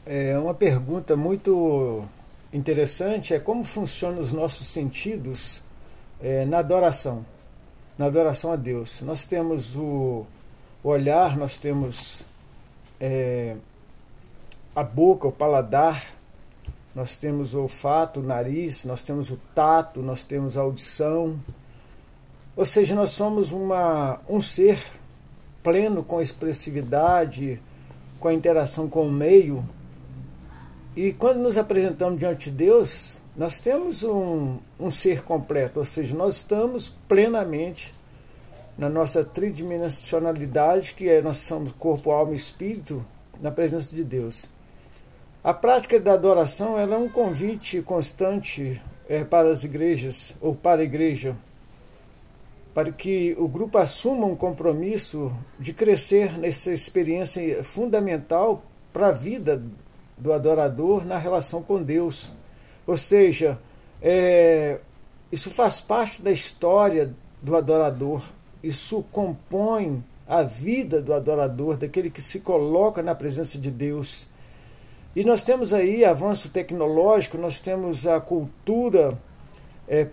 É uma pergunta muito interessante, é como funcionam os nossos sentidos na adoração a Deus. Nós temos o olhar, nós temos a boca, o paladar, nós temos o olfato, o nariz, nós temos o tato, nós temos a audição. Ou seja, nós somos um ser pleno com expressividade, com a interação com o meio. E quando nos apresentamos diante de Deus, nós temos um ser completo, ou seja, nós estamos plenamente na nossa tridimensionalidade, que é nós somos corpo, alma e espírito, na presença de Deus. A prática da adoração ela é um convite constante para as igrejas, ou para a igreja, para que o grupo assuma um compromisso de crescer nessa experiência fundamental para a vida do adorador na relação com Deus. Ou seja, isso faz parte da história do adorador, isso compõe a vida do adorador, daquele que se coloca na presença de Deus. E nós temos aí avanço tecnológico, nós temos a cultura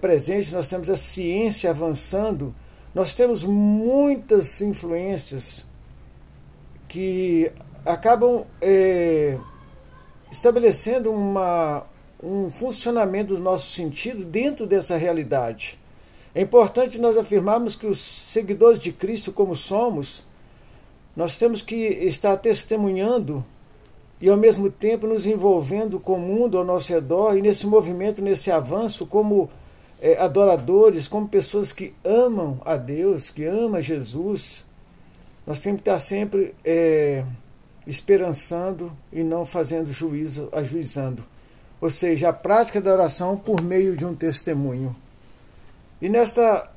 presente, nós temos a ciência avançando, nós temos muitas influências que acabam estabelecendo um funcionamento do nosso sentido dentro dessa realidade. É importante nós afirmarmos que os seguidores de Cristo, como somos, nós temos que estar testemunhando e ao mesmo tempo nos envolvendo com o mundo ao nosso redor, e nesse movimento, nesse avanço, como adoradores, como pessoas que amam a Deus, que amam a Jesus. Nós temos que estar sempre esperançando e não fazendo juízo, ajuizando. Ou seja, a prática da oração por meio de um testemunho. E nesta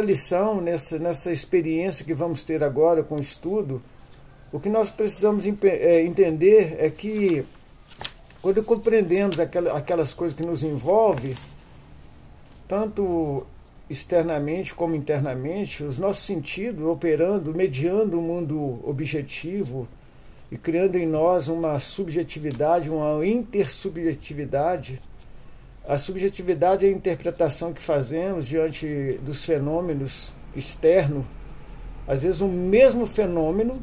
lição, nessa experiência que vamos ter agora com o estudo, o que nós precisamos entender é que quando compreendemos aquelas coisas que nos envolvem, tanto externamente como internamente, os nossos sentidos operando, mediando o mundo objetivo e criando em nós uma subjetividade, uma intersubjetividade. A subjetividade é a interpretação que fazemos diante dos fenômenos externos. Às vezes o mesmo fenômeno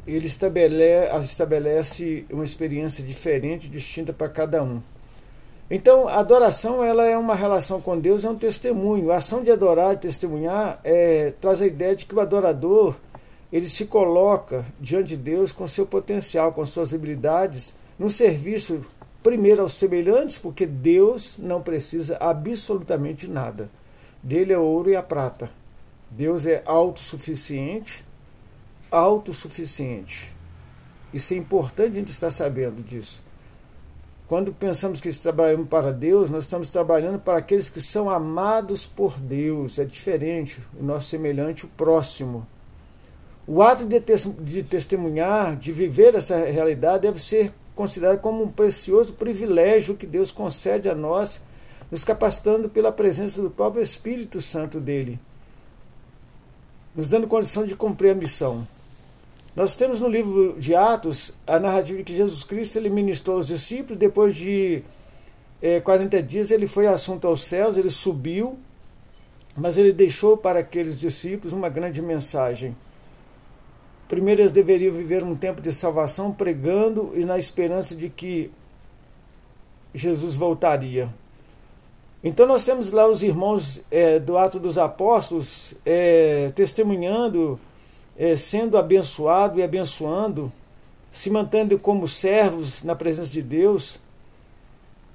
ele estabelece uma experiência diferente, distinta para cada um. Então, a adoração ela é uma relação com Deus, é um testemunho. A ação de adorar e testemunhar traz a ideia de que o adorador ele se coloca diante de Deus com seu potencial, com suas habilidades, num serviço, primeiro aos semelhantes, porque Deus não precisa absolutamente nada. Dele é o ouro e a prata. Deus é autossuficiente. Isso é importante a gente estar sabendo disso. Quando pensamos que trabalhamos para Deus, nós estamos trabalhando para aqueles que são amados por Deus. É diferente, o nosso semelhante, o próximo. O ato de testemunhar, de viver essa realidade, deve ser considerado como um precioso privilégio que Deus concede a nós, nos capacitando pela presença do próprio Espírito Santo dele, nos dando condição de cumprir a missão. Nós temos no livro de Atos a narrativa de que Jesus Cristo ele ministrou aos discípulos, depois de 40 dias ele foi assunto aos céus, ele subiu, mas ele deixou para aqueles discípulos uma grande mensagem. Primeiro eles deveriam viver um tempo de salvação pregando e na esperança de que Jesus voltaria. Então nós temos lá os irmãos do Ato dos Apóstolos testemunhando, sendo abençoado e abençoando, se mantendo como servos na presença de Deus.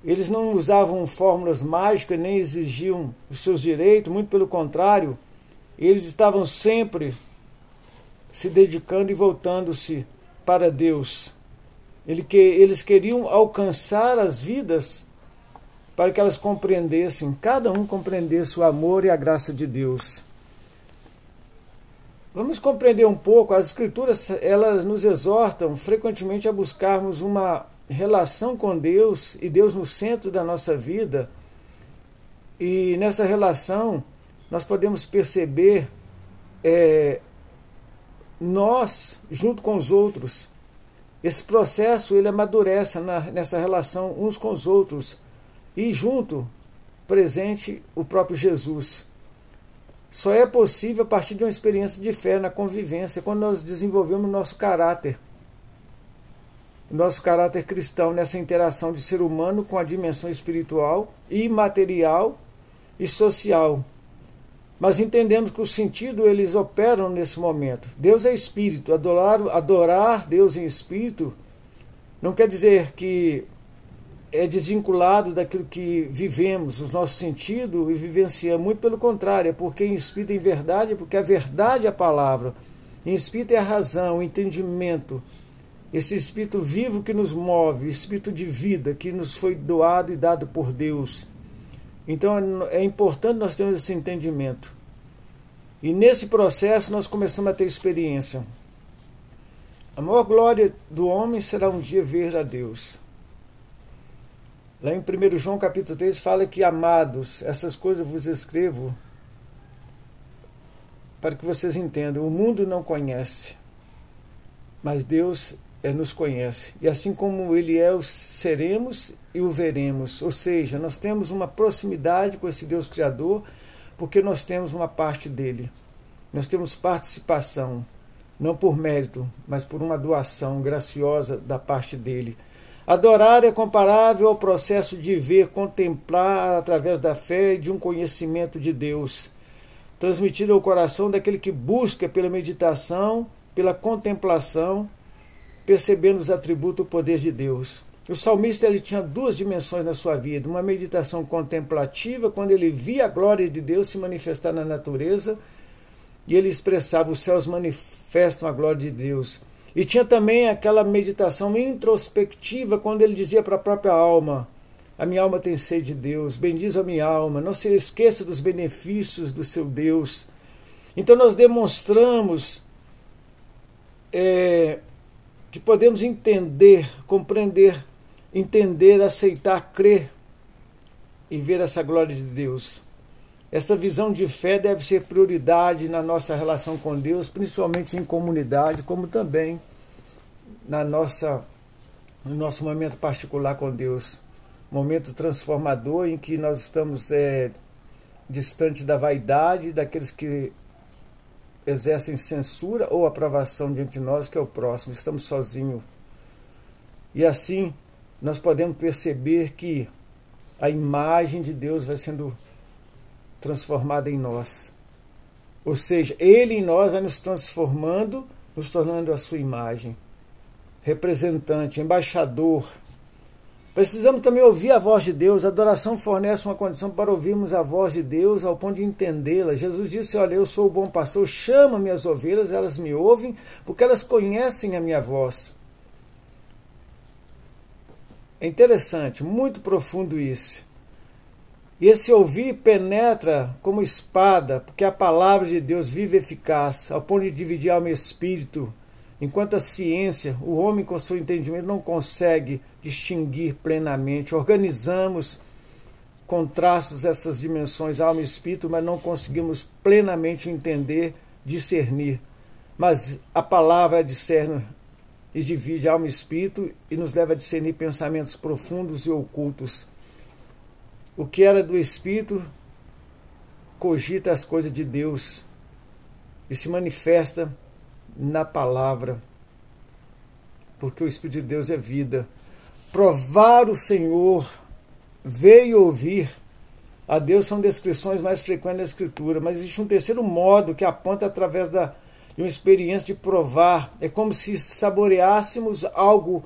Eles não usavam fórmulas mágicas, nem exigiam os seus direitos, muito pelo contrário, eles estavam sempre se dedicando e voltando-se para Deus. Eles queriam alcançar as vidas para que elas compreendessem, cada um compreendesse o amor e a graça de Deus. Vamos compreender um pouco, as Escrituras elas nos exortam frequentemente a buscarmos uma relação com Deus e Deus no centro da nossa vida. E nessa relação nós podemos perceber nós, junto com os outros, esse processo ele amadurece nessa relação uns com os outros e junto, presente, o próprio Jesus. Só é possível a partir de uma experiência de fé na convivência, quando nós desenvolvemos nosso caráter cristão, nessa interação de ser humano com a dimensão espiritual, imaterial e social. Mas entendemos que o sentido eles operam nesse momento. Deus é espírito. Adorar Deus em espírito não quer dizer que é desvinculado daquilo que vivemos, os nossos sentidos e vivenciamos. Muito pelo contrário, é porque em espírito, em verdade, é porque a verdade é a palavra. Em espírito é a razão, o entendimento. Esse espírito vivo que nos move, espírito de vida que nos foi doado e dado por Deus. Então é importante nós termos esse entendimento. E nesse processo nós começamos a ter experiência. A maior glória do homem será um dia ver a Deus. Lá em 1 João capítulo 3 fala que, amados, essas coisas vos escrevo para que vocês entendam. O mundo não conhece, mas Deus nos conhece. E assim como Ele é, o seremos e o veremos. Ou seja, nós temos uma proximidade com esse Deus Criador, porque nós temos uma parte dele. Nós temos participação, não por mérito, mas por uma doação graciosa da parte dele. Adorar é comparável ao processo de ver, contemplar através da fé e de um conhecimento de Deus, transmitido ao coração daquele que busca pela meditação, pela contemplação, percebendo os atributos do poder de Deus. O salmista ele tinha duas dimensões na sua vida, uma meditação contemplativa, quando ele via a glória de Deus se manifestar na natureza, e ele expressava: os céus manifestam a glória de Deus. E tinha também aquela meditação introspectiva, quando ele dizia para a própria alma: a minha alma tem sede de Deus, bendiz a minha alma, não se esqueça dos benefícios do seu Deus. Então nós demonstramos que podemos entender, compreender, aceitar, crer e ver essa glória de Deus. Essa visão de fé deve ser prioridade na nossa relação com Deus, principalmente em comunidade, como também no nosso momento particular com Deus. Momento transformador em que nós estamos distante da vaidade, daqueles que exercem censura ou aprovação diante de nós, que é o próximo. Estamos sozinhos. E assim nós podemos perceber que a imagem de Deus vai sendo transformada em nós. Ou seja, Ele em nós vai nos transformando, nos tornando a sua imagem. Representante, embaixador. Precisamos também ouvir a voz de Deus. A adoração fornece uma condição para ouvirmos a voz de Deus ao ponto de entendê-la. Jesus disse: olha, eu sou o bom pastor, chama minhas ovelhas, elas me ouvem, porque elas conhecem a minha voz. É interessante, muito profundo isso. E esse ouvir penetra como espada, porque a palavra de Deus vive e eficaz, ao ponto de dividir alma e espírito, enquanto a ciência, o homem com seu entendimento não consegue distinguir plenamente. Organizamos com traços essas dimensões, alma e espírito, mas não conseguimos plenamente entender, discernir. Mas a palavra discerne e divide alma e espírito e nos leva a discernir pensamentos profundos e ocultos. O que era do Espírito cogita as coisas de Deus e se manifesta na palavra, porque o Espírito de Deus é vida. Provar o Senhor, ver e ouvir a Deus são descrições mais frequentes da Escritura, mas existe um terceiro modo que aponta através de uma experiência de provar. É como se saboreássemos algo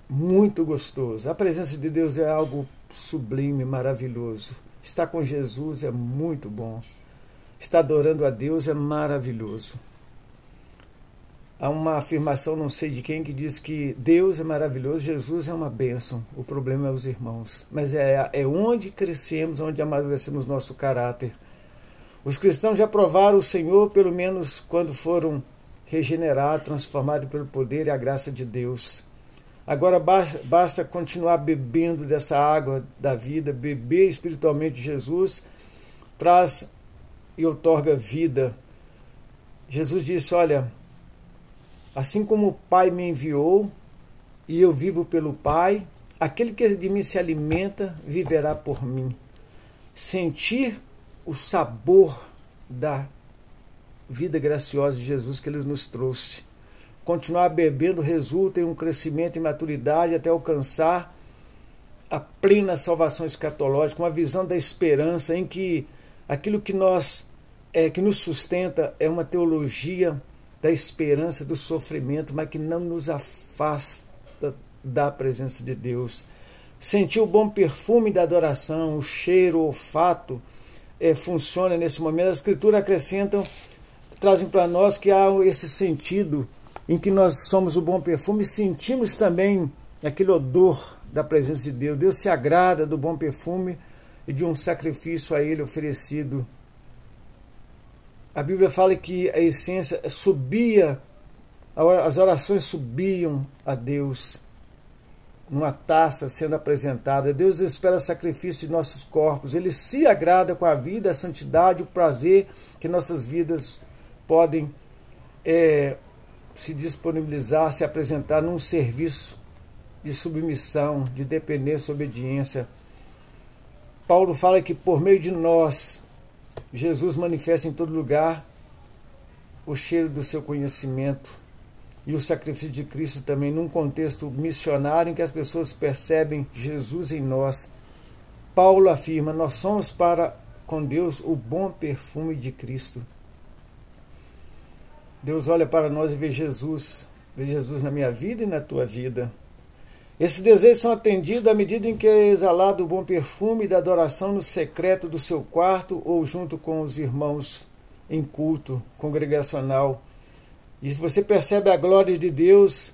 muito gostoso. A presença de Deus é algo sublime, maravilhoso. Estar com Jesus é muito bom. Estar adorando a Deus é maravilhoso. Há uma afirmação, não sei de quem, que diz que Deus é maravilhoso, Jesus é uma bênção. O problema é os irmãos. Mas é onde crescemos, onde amadurecemos nosso caráter. Os cristãos já provaram o Senhor, pelo menos quando foram regenerados, transformados pelo poder e a graça de Deus. Agora basta continuar bebendo dessa água da vida, beber espiritualmente de Jesus, traz e outorga vida. Jesus disse: olha, Assim como o Pai me enviou e eu vivo pelo Pai, aquele que de mim se alimenta viverá por mim. Sentir o sabor da vida graciosa de Jesus que Ele nos trouxe. Continuar bebendo resulta em um crescimento e maturidade até alcançar a plena salvação escatológica, uma visão da esperança em que aquilo que que nos sustenta é uma teologia da esperança, do sofrimento, mas que não nos afasta da presença de Deus. Sentir o bom perfume da adoração, o cheiro, o olfato, funciona nesse momento. As Escrituras trazem para nós que há esse sentido em que nós somos o bom perfume e sentimos também aquele odor da presença de Deus. Deus se agrada do bom perfume e de um sacrifício a Ele oferecido. A Bíblia fala que a essência subia, as orações subiam a Deus numa taça sendo apresentada. Deus espera sacrifício de nossos corpos. Ele se agrada com a vida, a santidade, o prazer que nossas vidas podem se disponibilizar, se apresentar num serviço de submissão, de dependência, obediência. Paulo fala que por meio de nós, Jesus manifesta em todo lugar o cheiro do seu conhecimento e o sacrifício de Cristo também, num contexto missionário em que as pessoas percebem Jesus em nós. Paulo afirma: nós somos para com Deus o bom perfume de Cristo. Deus olha para nós e vê Jesus na minha vida e na tua vida. Esses desejos são atendidos à medida em que é exalado o bom perfume da adoração no secreto do seu quarto ou junto com os irmãos em culto congregacional. E você percebe a glória de Deus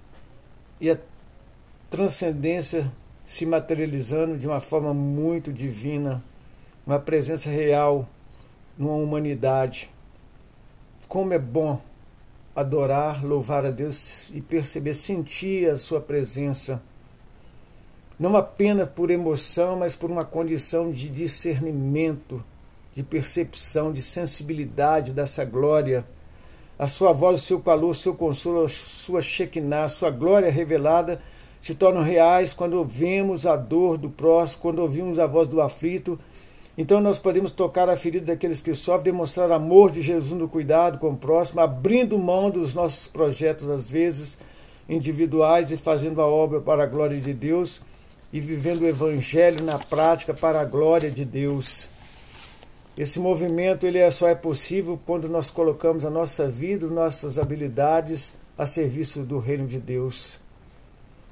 e a transcendência se materializando de uma forma muito divina, uma presença real numa humanidade. Como é bom adorar, louvar a Deus e perceber, sentir a sua presença. Não apenas por emoção, mas por uma condição de discernimento, de percepção, de sensibilidade dessa glória. A sua voz, o seu calor, o seu consolo, a sua Shekinah, a sua glória revelada se tornam reais quando ouvimos a dor do próximo, quando ouvimos a voz do aflito. Então nós podemos tocar a ferida daqueles que sofrem, demonstrar amor de Jesus no cuidado com o próximo, abrindo mão dos nossos projetos, às vezes individuais, e fazendo a obra para a glória de Deus e vivendo o Evangelho na prática para a glória de Deus. Esse movimento só é possível quando nós colocamos a nossa vida, nossas habilidades a serviço do reino de Deus.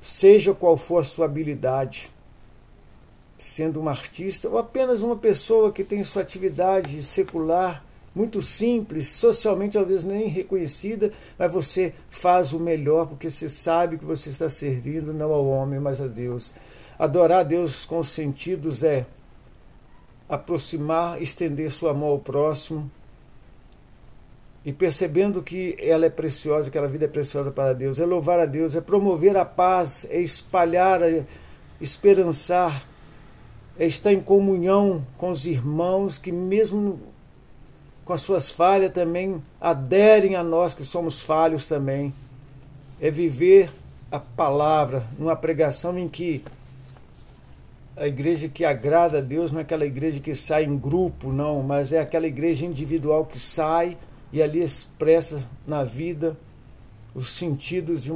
Seja qual for a sua habilidade, sendo um artista ou apenas uma pessoa que tem sua atividade secular muito simples, socialmente às vezes nem reconhecida, mas você faz o melhor porque você sabe que você está servindo não ao homem, mas a Deus. Adorar a Deus com os sentidos é aproximar, estender sua mão ao próximo e percebendo que ela é preciosa, que aquela vida é preciosa para Deus. É louvar a Deus, é promover a paz, é espalhar, é esperançar, é estar em comunhão com os irmãos que mesmo com as suas falhas também aderem a nós que somos falhos também. É viver a palavra numa pregação em que a igreja que agrada a Deus não é aquela igreja que sai em grupo, não, mas é aquela igreja individual que sai e ali expressa na vida os sentidos de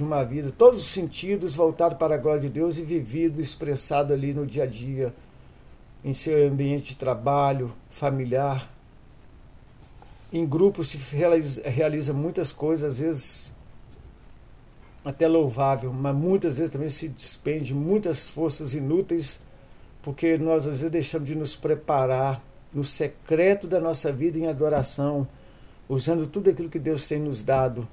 uma vida, todos os sentidos voltados para a glória de Deus e vivido, expressado ali no dia a dia, em seu ambiente de trabalho, familiar. Em grupo se realiza muitas coisas, às vezes até louvável, mas muitas vezes também se despende muitas forças inúteis, porque nós às vezes deixamos de nos preparar no secreto da nossa vida em adoração, usando tudo aquilo que Deus tem nos dado.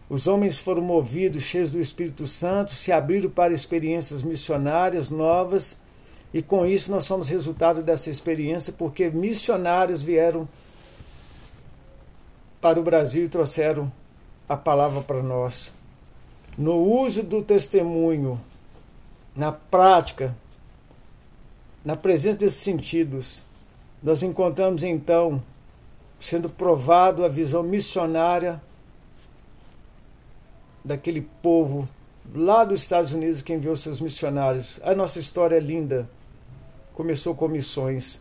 Os homens foram movidos, cheios do Espírito Santo, se abriram para experiências missionárias novas, e com isso nós somos resultado dessa experiência, porque missionários vieram para o Brasil e trouxeram a palavra para nós. No uso do testemunho, na prática, na presença desses sentidos, nós encontramos então, sendo provado a visão missionária daquele povo lá dos Estados Unidos que enviou seus missionários. A nossa história é linda. Começou com missões.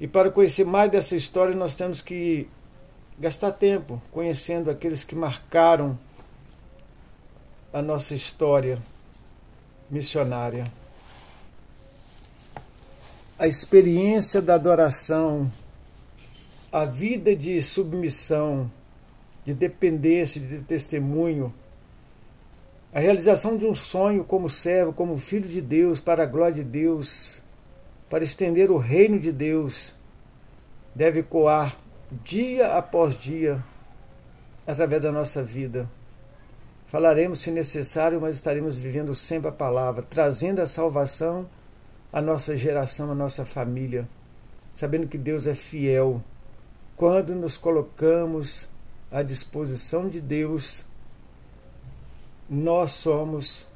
E para conhecer mais dessa história, nós temos que gastar tempo conhecendo aqueles que marcaram a nossa história missionária. A experiência da adoração, a vida de submissão, de dependência, de testemunho, a realização de um sonho como servo, como filho de Deus, para a glória de Deus, para estender o reino de Deus, deve ecoar dia após dia, através da nossa vida. Falaremos se necessário, mas estaremos vivendo sempre a palavra, trazendo a salvação à nossa geração, à nossa família, sabendo que Deus é fiel. Quando nos colocamos à disposição de Deus, nós somos,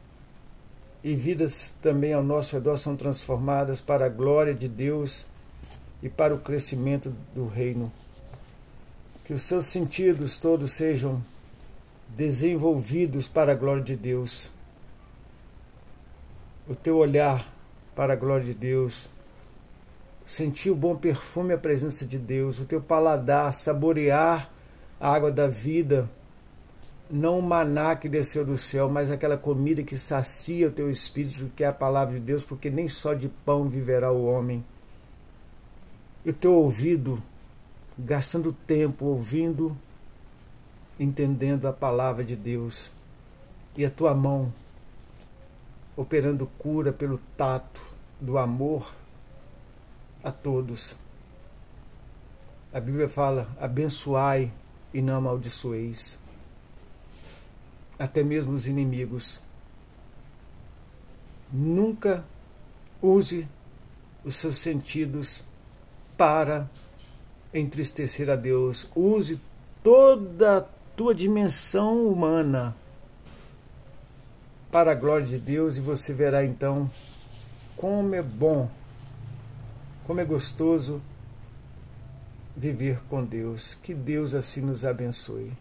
e vidas também ao nosso redor são transformadas para a glória de Deus e para o crescimento do reino. Que os seus sentidos todos sejam desenvolvidos para a glória de Deus. O teu olhar para a glória de Deus. Sentir o bom perfume e a presença de Deus. O teu paladar, saborear a água da vida. Não o maná que desceu do céu, mas aquela comida que sacia o teu espírito, que é a palavra de Deus, porque nem só de pão viverá o homem. E o teu ouvido, gastando tempo ouvindo, entendendo a palavra de Deus. E a tua mão, operando cura pelo tato do amor a todos. A Bíblia fala, abençoai e não amaldiçoeis. Até mesmo os inimigos. Nunca use os seus sentidos para entristecer a Deus. Use toda a tua dimensão humana para a glória de Deus e você verá então como é bom, como é gostoso viver com Deus. Que Deus assim nos abençoe.